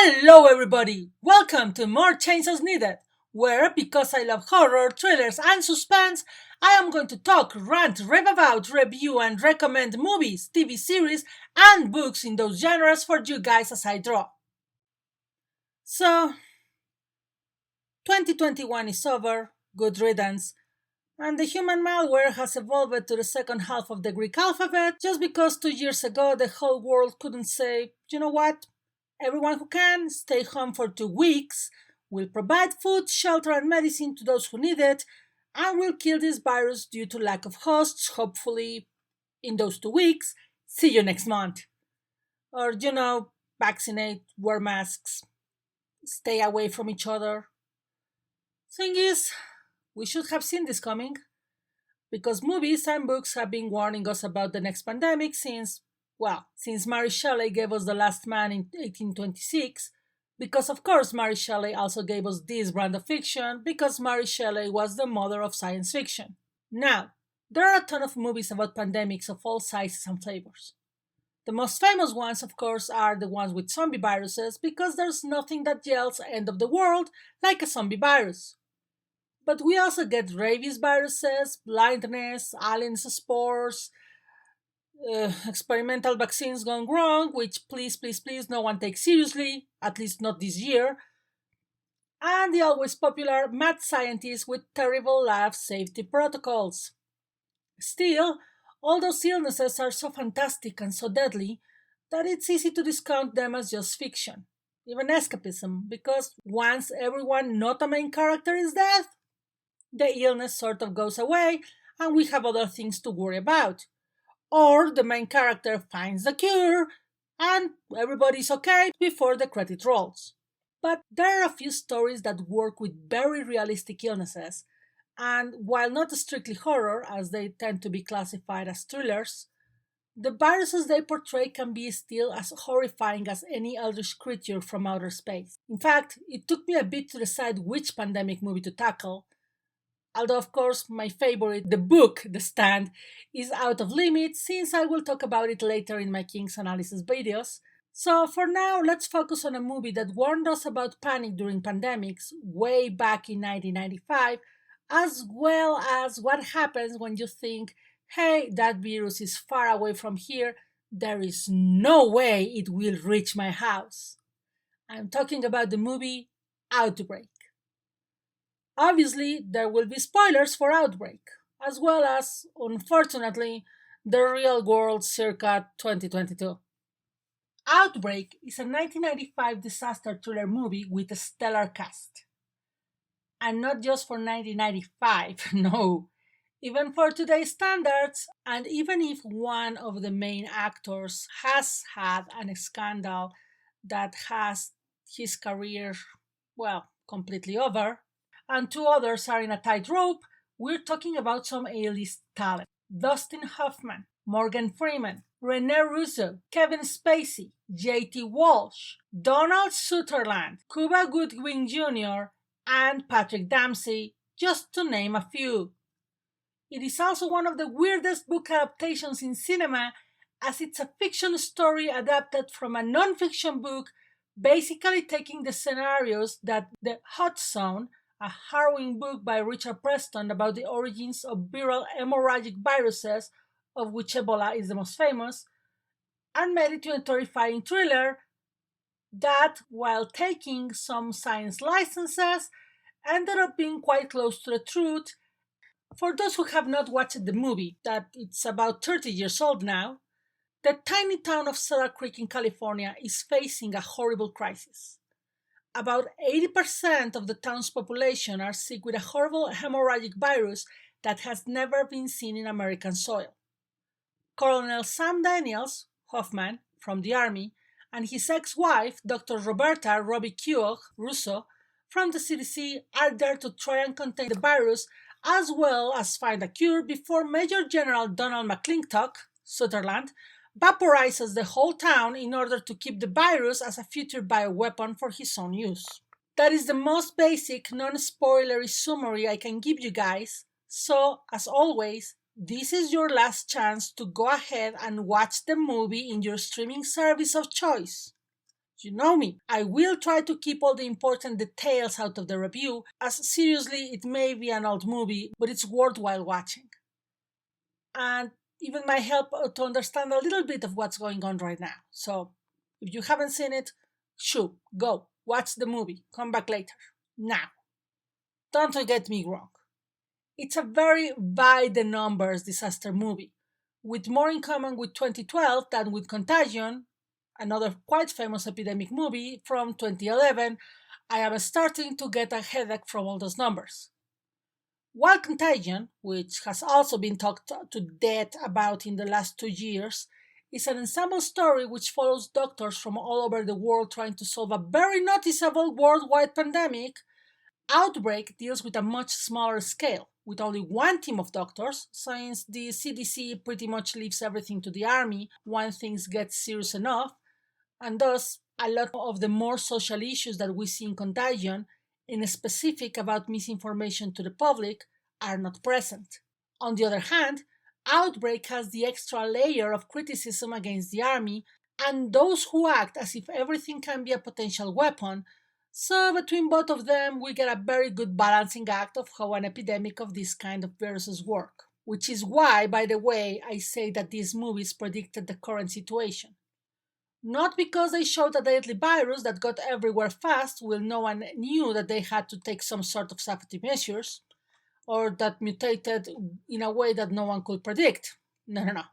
Hello everybody! Welcome to More Chainsaws Needed, where, because I love horror, thrillers and suspense, I am going to talk, rant, rave about, review and recommend movies, TV series and books in those genres for you guys as I draw. So, 2021 is over, good riddance, and the human malware has evolved to the second half of the Greek alphabet just because 2 years ago the whole world couldn't say, you know what? Everyone who can, stay home for 2 weeks, will provide food, shelter, and medicine to those who need it, and will kill this virus due to lack of hosts, hopefully, in those 2 weeks. See you next month. Or, vaccinate, wear masks, stay away from each other. Thing is, we should have seen this coming, because movies and books have been warning us about the next pandemic since Mary Shelley gave us The Last Man in 1826, because of course Mary Shelley also gave us this brand of fiction, because Mary Shelley was the mother of science fiction. Now, there are a ton of movies about pandemics of all sizes and flavors. The most famous ones, of course, are the ones with zombie viruses, because there's nothing that yells end of the world like a zombie virus. But we also get rabies viruses, blindness, aliens spores, experimental vaccines gone wrong, which please no one takes seriously, at least not this year, and the always popular mad scientists with terrible lab safety protocols. Still, all those illnesses are so fantastic and so deadly that it's easy to discount them as just fiction, even escapism, because once everyone not a main character is dead, the illness sort of goes away and we have other things to worry about. Or the main character finds the cure and everybody's okay before the credit rolls. But there are a few stories that work with very realistic illnesses, and while not strictly horror, as they tend to be classified as thrillers, the viruses they portray can be still as horrifying as any eldritch creature from outer space. In fact, it took me a bit to decide which pandemic movie to tackle, although of course my favorite, the book The Stand, is out of limits since I will talk about it later in my King's analysis videos. So for now, let's focus on a movie that warned us about panic during pandemics way back in 1995, as well as what happens when you think, hey, that virus is far away from here, there is no way it will reach my house. I'm talking about the movie Outbreak. Obviously, there will be spoilers for Outbreak, as well as, unfortunately, the real world circa 2022. Outbreak is a 1995 disaster thriller movie with a stellar cast. And not just for 1995, no. Even for today's standards, and even if one of the main actors has had a scandal that has his career, completely over, and two others are in a tightrope, we're talking about some A-list talent. Dustin Hoffman, Morgan Freeman, Rene Russo, Kevin Spacey, J.T. Walsh, Donald Sutherland, Cuba Goodwin Jr., and Patrick Dempsey, just to name a few. It is also one of the weirdest book adaptations in cinema, as it's a fiction story adapted from a non-fiction book, basically taking the scenarios that The Hot Zone, a harrowing book by Richard Preston about the origins of viral hemorrhagic viruses, of which Ebola is the most famous, and made it into a terrifying thriller that, while taking some science licenses, ended up being quite close to the truth. For those who have not watched the movie, that it's about 30 years old now, the tiny town of Cedar Creek in California is facing a horrible crisis. About 80% of the town's population are sick with a horrible hemorrhagic virus that has never been seen in American soil. Colonel Sam Daniels, Hoffman, from the Army, and his ex-wife, Dr. Roberta Robbie Keogh Russo, from the CDC, are there to try and contain the virus as well as find a cure before Major General Donald McClintock, Sutherland, vaporizes the whole town in order to keep the virus as a future bioweapon for his own use. That is the most basic, non-spoilery summary I can give you guys, so as always, this is your last chance to go ahead and watch the movie in your streaming service of choice. You know me, I will try to keep all the important details out of the review, as seriously it may be an old movie, but it's worthwhile watching. And even might help to understand a little bit of what's going on right now. So, if you haven't seen it, shoot, go, watch the movie, come back later. Now, don't get me wrong. It's a very by the numbers disaster movie, with more in common with 2012 than with Contagion, another quite famous epidemic movie from 2011. I am starting to get a headache from all those numbers. While Contagion, which has also been talked to death about in the last 2 years, is an ensemble story which follows doctors from all over the world trying to solve a very noticeable worldwide pandemic, Outbreak deals with a much smaller scale, with only one team of doctors, since the CDC pretty much leaves everything to the army when things get serious enough, and thus a lot of the more social issues that we see in Contagion, in specific about misinformation to the public, are not present. On the other hand, Outbreak has the extra layer of criticism against the army and those who act as if everything can be a potential weapon, so between both of them, we get a very good balancing act of how an epidemic of this kind of viruses work. Which is why, by the way, I say that these movies predicted the current situation. Not because they showed a deadly virus that got everywhere fast while no one knew that they had to take some sort of safety measures, or that mutated in a way that no one could predict. No, no, no.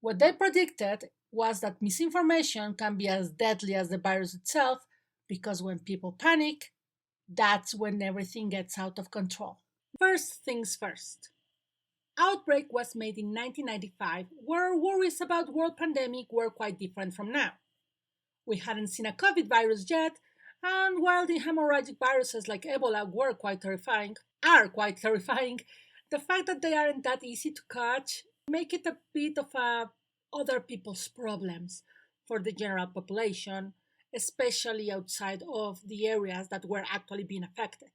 What they predicted was that misinformation can be as deadly as the virus itself, because when people panic, that's when everything gets out of control. First things first. Outbreak was made in 1995, where worries about world pandemic were quite different from now. We hadn't seen a COVID virus yet, and while the hemorrhagic viruses like Ebola are quite terrifying, the fact that they aren't that easy to catch make it a bit of a other people's problems for the general population, especially outside of the areas that were actually being affected.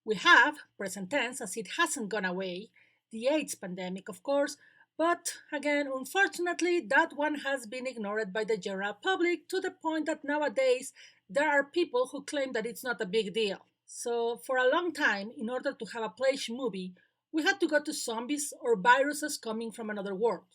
We have, present tense, as it hasn't gone away, the AIDS pandemic, of course, but again, unfortunately, that one has been ignored by the general public to the point that nowadays there are people who claim that it's not a big deal. So, for a long time, in order to have a Plague movie, we had to go to zombies or viruses coming from another world.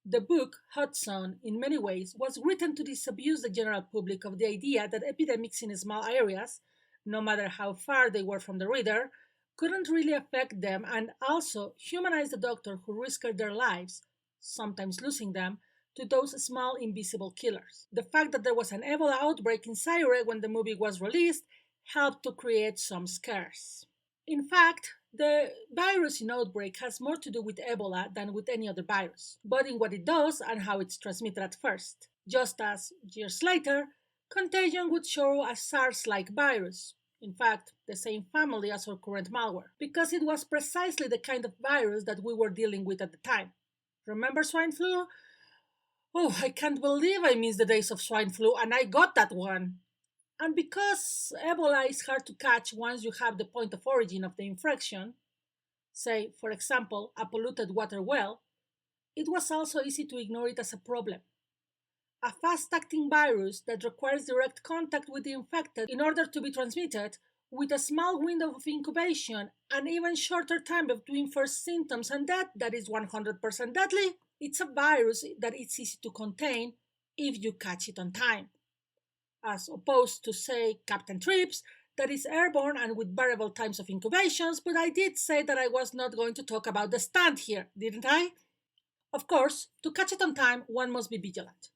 The book, Hudson, in many ways, was written to disabuse the general public of the idea that epidemics in small areas, no matter how far they were from the reader, couldn't really affect them, and also humanize the doctor who risked their lives, sometimes losing them, to those small invisible killers. The fact that there was an Ebola outbreak in Zaire when the movie was released helped to create some scares. In fact, the virus in Outbreak has more to do with Ebola than with any other virus, but in what it does and how it's transmitted at first. Just as, years later, Contagion would show a SARS like virus, in fact, the same family as our current malware, because it was precisely the kind of virus that we were dealing with at the time. Remember swine flu? Oh, I can't believe I missed the days of swine flu, and I got that one. And because Ebola is hard to catch once you have the point of origin of the infection, say, for example, a polluted water well, it was also easy to ignore it as a problem. A fast-acting virus that requires direct contact with the infected in order to be transmitted, with a small window of incubation and even shorter time between first symptoms and death that is 100% deadly, it's a virus that it's easy to contain if you catch it on time. As opposed to, say, Captain Trips, that is airborne and with variable times of incubations, but I did say that I was not going to talk about the stand here, didn't I? Of course, to catch it on time, one must be vigilant.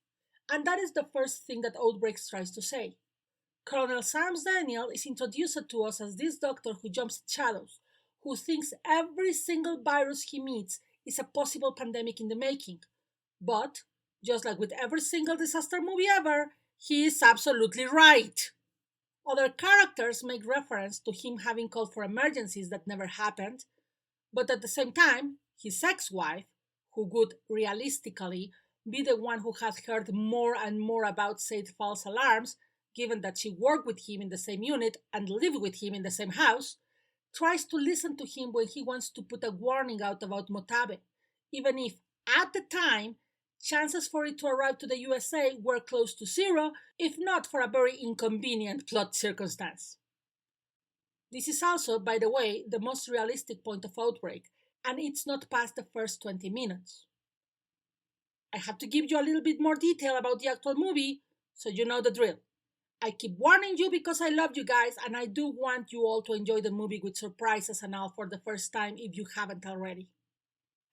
And that is the first thing that Outbreak tries to say. Colonel Sam Daniel is introduced to us as this doctor who jumps at shadows, who thinks every single virus he meets is a possible pandemic in the making. But, just like with every single disaster movie ever, he is absolutely right. Other characters make reference to him having called for emergencies that never happened, but at the same time, his ex-wife, who would realistically be the one who had heard more and more about said false alarms, given that she worked with him in the same unit and lived with him in the same house, tries to listen to him when he wants to put a warning out about Motabe, even if, at the time, chances for it to arrive to the USA were close to zero, if not for a very inconvenient plot circumstance. This is also, by the way, the most realistic point of Outbreak, and it's not past the first 20 minutes. I have to give you a little bit more detail about the actual movie, so you know the drill. I keep warning you because I love you guys, and I do want you all to enjoy the movie with surprises and all for the first time if you haven't already.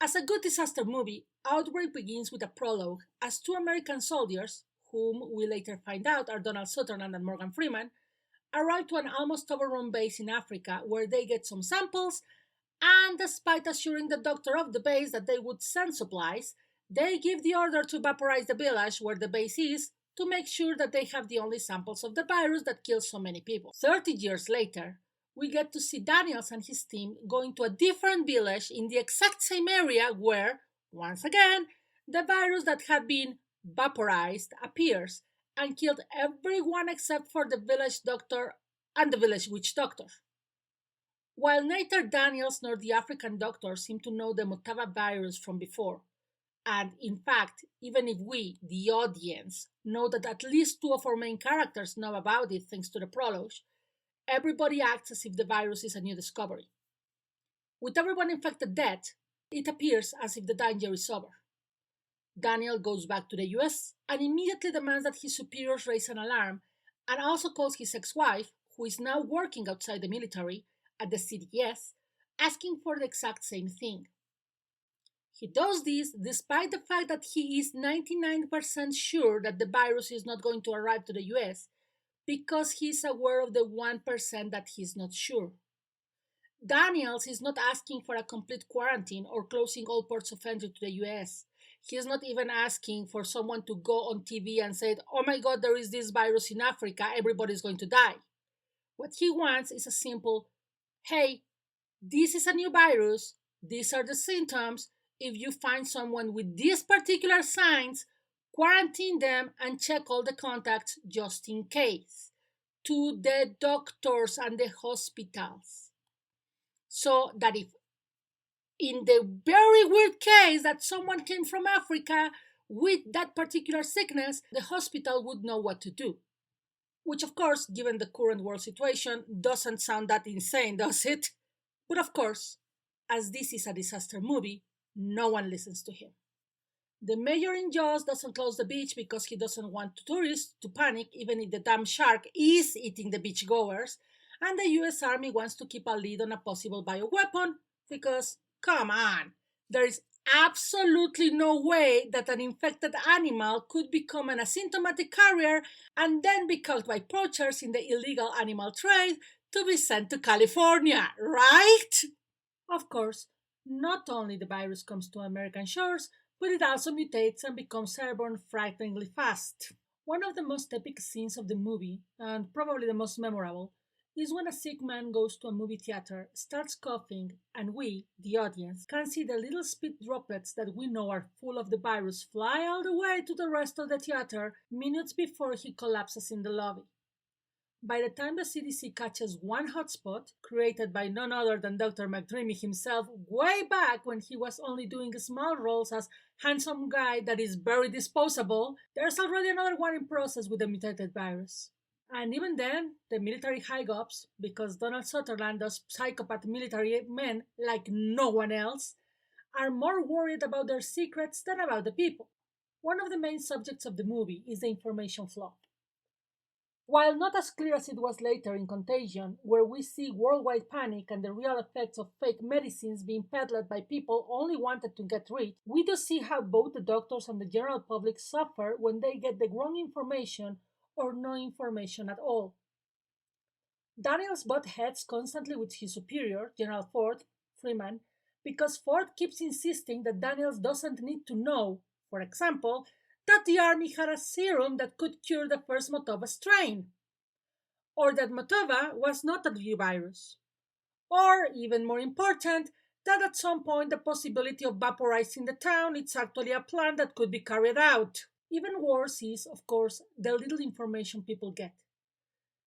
As a good disaster movie, Outbreak begins with a prologue as two American soldiers, whom we later find out are Donald Sutherland and Morgan Freeman, arrive to an almost overrun base in Africa where they get some samples, and despite assuring the doctor of the base that they would send supplies, they give the order to vaporize the village where the base is to make sure that they have the only samples of the virus that kills so many people. 30 years later, we get to see Daniels and his team going to a different village in the exact same area where, once again, the virus that had been vaporized appears and killed everyone except for the village doctor and the village witch doctor. While neither Daniels nor the African doctor seem to know the Motava virus from before, and in fact, even if we, the audience, know that at least two of our main characters know about it thanks to the prologue, everybody acts as if the virus is a new discovery. With everyone infected dead, it appears as if the danger is over. Daniel goes back to the US and immediately demands that his superiors raise an alarm and also calls his ex-wife, who is now working outside the military at the CDS, asking for the exact same thing. He does this despite the fact that he is 99% sure that the virus is not going to arrive to the US because he is aware of the 1% that he's not sure. Daniels is not asking for a complete quarantine or closing all ports of entry to the US. He is not even asking for someone to go on TV and say, "Oh my god, there is this virus in Africa, everybody's going to die." What he wants is a simple, "Hey, this is a new virus, these are the symptoms. If you find someone with these particular signs, quarantine them and check all the contacts just in case to the doctors and the hospitals. So that if in the very weird case that someone came from Africa with that particular sickness, the hospital would know what to do." Which, of course, given the current world situation, doesn't sound that insane, does it? But of course, as this is a disaster movie, no one listens to him. The mayor in Jaws doesn't close the beach because he doesn't want tourists to panic even if the damn shark is eating the beachgoers, and the US Army wants to keep a lid on a possible bioweapon because, come on, there is absolutely no way that an infected animal could become an asymptomatic carrier and then be caught by poachers in the illegal animal trade to be sent to California, right? Of course, not only the virus comes to American shores, but it also mutates and becomes airborne frighteningly fast. One of the most epic scenes of the movie, and probably the most memorable, is when a sick man goes to a movie theater, starts coughing, and we, the audience, can see the little spit droplets that we know are full of the virus fly all the way to the rest of the theater minutes before he collapses in the lobby. By the time the CDC catches one hotspot, created by none other than Dr. McDreamy himself way back when he was only doing small roles as handsome guy that is very disposable, there's already another one in process with the mutated virus. And even then, the military high-ups, because Donald Sutherland does psychopath military men like no one else, are more worried about their secrets than about the people. One of the main subjects of the movie is the information flow. While not as clear as it was later in Contagion, where we see worldwide panic and the real effects of fake medicines being peddled by people only wanted to get rich, we do see how both the doctors and the general public suffer when they get the wrong information or no information at all. Daniels butt heads constantly with his superior, General Freeman, because Ford keeps insisting that Daniels doesn't need to know, for example, that the army had a serum that could cure the first Motava strain, or that Motava was not a new virus, or, even more important, that at some point the possibility of vaporizing the town is actually a plan that could be carried out. Even worse is, of course, the little information people get.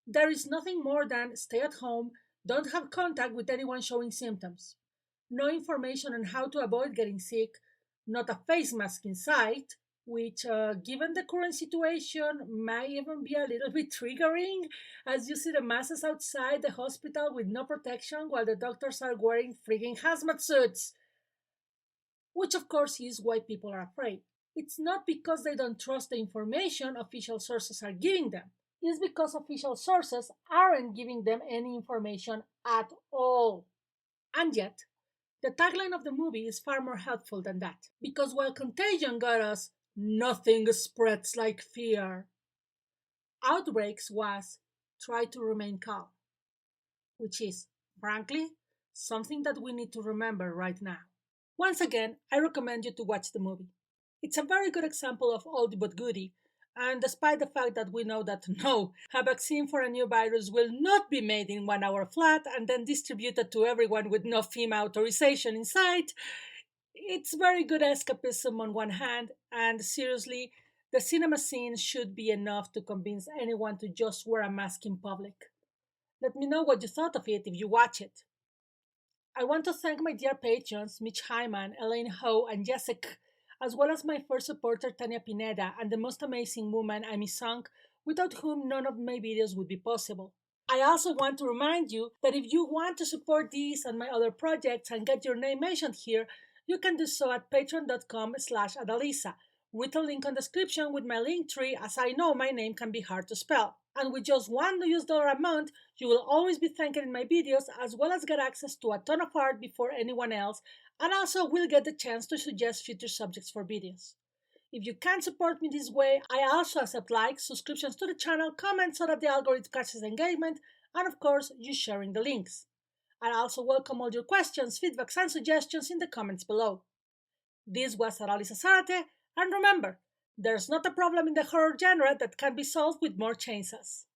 There is nothing more than stay at home, don't have contact with anyone showing symptoms. No information on how to avoid getting sick, not a face mask in sight, which, given the current situation, might even be a little bit triggering, as you see the masses outside the hospital with no protection while the doctors are wearing frigging hazmat suits, which of course is why people are afraid. It's not because they don't trust the information official sources are giving them. It's because official sources aren't giving them any information at all. And yet, the tagline of the movie is far more helpful than that. Because while Contagion got us, nothing spreads like fear, Outbreaks was try to remain calm, which is, frankly, something that we need to remember right now. Once again, I recommend you to watch the movie. It's a very good example of oldie but goodie, and despite the fact that we know that no, a vaccine for a new virus will not be made in 1 hour flat and then distributed to everyone with no FEMA authorization in sight, it's very good escapism on one hand, and seriously, the cinema scene should be enough to convince anyone to just wear a mask in public. Let me know what you thought of it if you watch it. I want to thank my dear patrons Mitch Hyman, Elaine Ho, and Jessica, as well as my first supporter Tanya Pineda and the most amazing woman Amy Song, without whom none of my videos would be possible. I also want to remind you that if you want to support these and my other projects and get your name mentioned here, you can do so at patreon.com/Adalisa, with a link on the description with my link tree, as I know my name can be hard to spell. And with just $1 a month, you will always be thanked in my videos, as well as get access to a ton of art before anyone else, and also will get the chance to suggest future subjects for videos. If you can't support me this way, I also accept likes, subscriptions to the channel, comments so that the algorithm catches engagement, and of course, you sharing the links. I also welcome all your questions, feedbacks, and suggestions in the comments below. This was Aralisa Zarate, and remember, there's not a problem in the horror genre that can be solved with more chainsaw's.